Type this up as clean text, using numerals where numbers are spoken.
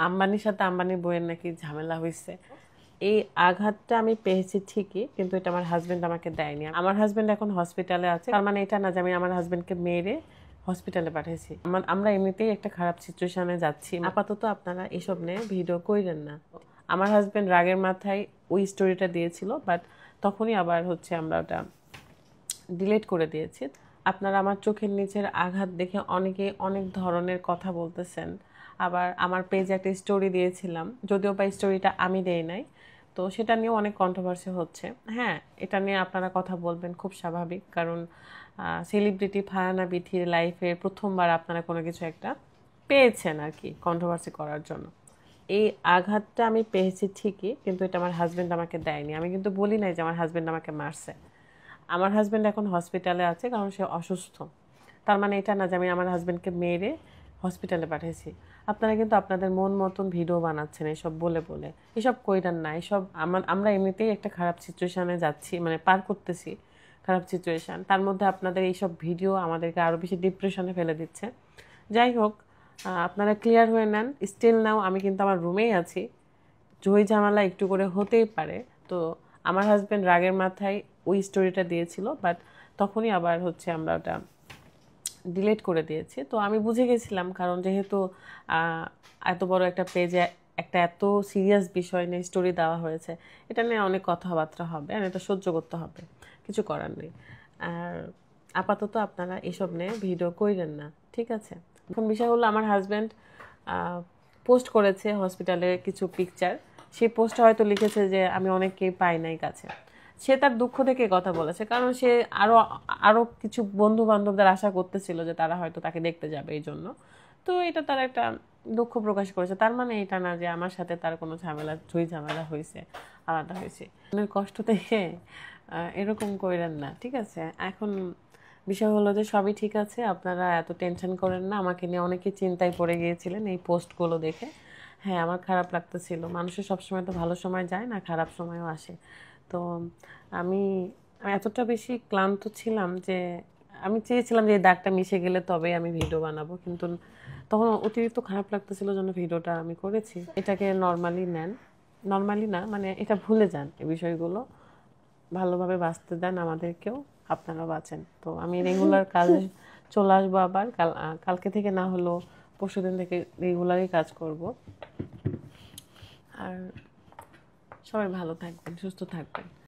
আম্বানির সাথে আম্বানির বইয়ের নাকি ঝামেলা হয়েছে। এই আঘাতটা আমি পেয়েছি ঠিকই, কিন্তু এটা আমার হাজবেন্ড আমাকে দেয়নি। আমার হাজবেন্ড এখন হসপিটালে আছে, তার মানে এটা না যে আমি আমার হাজবেন্ডকে মেরে হসপিটালে পাঠিয়েছি। আমরা এমনিতেই একটা খারাপ সিচুয়েশনে যাচ্ছি। আপাতত আপনারা এসব নিয়ে ভিডিও কইরেন না। আমার হাজবেন্ড রাগের মাথায় ওই স্টোরিটা দিয়েছিল, বাট তখনই আবার আমরা ওটা ডিলিট করে দিয়েছি। আপনারা আমার চোখের নিচের আঘাত দেখে অনেকে অনেক ধরনের কথা বলতেছেন। আবার আমার পেজে একটা স্টোরি দিয়েছিলাম, যদিও বা স্টোরিটা আমি দেই নাই, তো সেটা নিয়েও অনেক কন্ট্রোভার্সি হচ্ছে। হ্যাঁ, এটা নিয়ে আপনারা কথা বলবেন, খুব স্বাভাবিক, কারণ সেলিব্রিটি ফারহানা বিথির লাইফে প্রথমবার আপনারা কোনো কিছু একটা পেয়েছেন আর কি কন্ট্রোভার্সি করার জন্য। এই আঘাতটা আমি পেয়েছি ঠিকই, কিন্তু এটা আমার হাজবেন্ড আমাকে দেয়নি। আমি কিন্তু বলি নাই যে আমার হাজবেন্ড আমাকে মারছে। আমার হাজবেন্ড এখন হসপিটালে আছে, কারণ সে অসুস্থ। তার মানে এটা না যে আমি আমার হাজবেন্ডকে মেরে হসপিটালে পাঠিয়েছি। আপনারা কিন্তু আপনাদের মন মতন ভিডিও বানাচ্ছেন এসব বলে বলে। এসব কইরান না। এসব আমরা এমনিতেই একটা খারাপ সিচুয়েশনে যাচ্ছি, মানে পার করতেছি খারাপ সিচুয়েশন। তার মধ্যে আপনাদের এইসব ভিডিও আমাদেরকে আরও বেশি ডিপ্রেশনে ফেলে দিচ্ছে। যাই হোক, আপনারা ক্লিয়ার হয়ে নেন। স্টিল নাও আমি কিন্তু আমার রুমেই আছি। ঝই ঝামেলা একটু করে হতেই পারে। তো আমার হাজবেন্ড রাগের মাথায় ওই স্টোরিটা দিয়েছিল, বাট তখনই আবার আমরা ওটা ডিলিট করে দিয়েছি। তো আমি বুঝে গেছিলাম, কারণ যেহেতু এত বড় একটা পেজে একটা এত সিরিয়াস বিষয় নিয়ে স্টোরি দেওয়া হয়েছে, এটা নিয়ে অনেক কথাবার্তা হবে আর এটা সহ্য করতে হবে, কিছু করার নেই। আর আপাতত আপনারা এসব নিয়ে ভিডিও কইরেন না, ঠিক আছে? এখন বিষয় হলো, আমার হাজব্যান্ড পোস্ট করেছে হসপিটালে কিছু পিকচার। সেই পোস্টে হয়তো লিখেছে যে আমি অনেককেই পাই নাই কাছে। সে তার দুঃখ থেকে কথা বলেছে, কারণ সে আরো আরো কিছু বন্ধু বান্ধবদের আশা করতেছিল যে তারা হয়তো তাকে দেখতে যাবে এই জন্য। তো এটা তার একটা দুঃখ প্রকাশ করেছে। তার মানে এটা না যে আমার সাথে তার কোনো ঝামেলা হয়েছে, আলাদা হয়েছে। মনের কষ্ট থেকে এরকম কইরেন না, ঠিক আছে? এখন বিষয় হলো যে সবই ঠিক আছে, আপনারা এত টেনশন করেন না। আমাকে নিয়ে অনেকে চিন্তায় পড়ে গিয়েছিলেন এই পোস্টগুলো দেখে। হ্যাঁ, আমার খারাপ লাগতেছিল। মানুষের সবসময় তো ভালো সময় যায় না, খারাপ সময়ও আসে। তো আমি আমি এতটা বেশি ক্লান্ত ছিলাম যে আমি চেয়েছিলাম যে এই দাগটা মিশে গেলে তবে আমি ভিডিও বানাবো, কিন্তু তখন অতিরিক্ত খারাপ লাগতেছিল জন্য ভিডিওটা আমি করেছি। এটাকে নর্মালি নেন, নর্মালি না, মানে এটা ভুলে যান এই বিষয়গুলো। ভালোভাবে বাঁচতে দেন আমাদেরকেও, আপনারা বাঁচেন। তো আমি রেগুলার কাজে চলে আসবো আবার কালকে থেকে, না হলেও পরশুদিন থেকে রেগুলারই কাজ করব। আর সবাই ভালো থাকবেন, সুস্থ থাকবেন।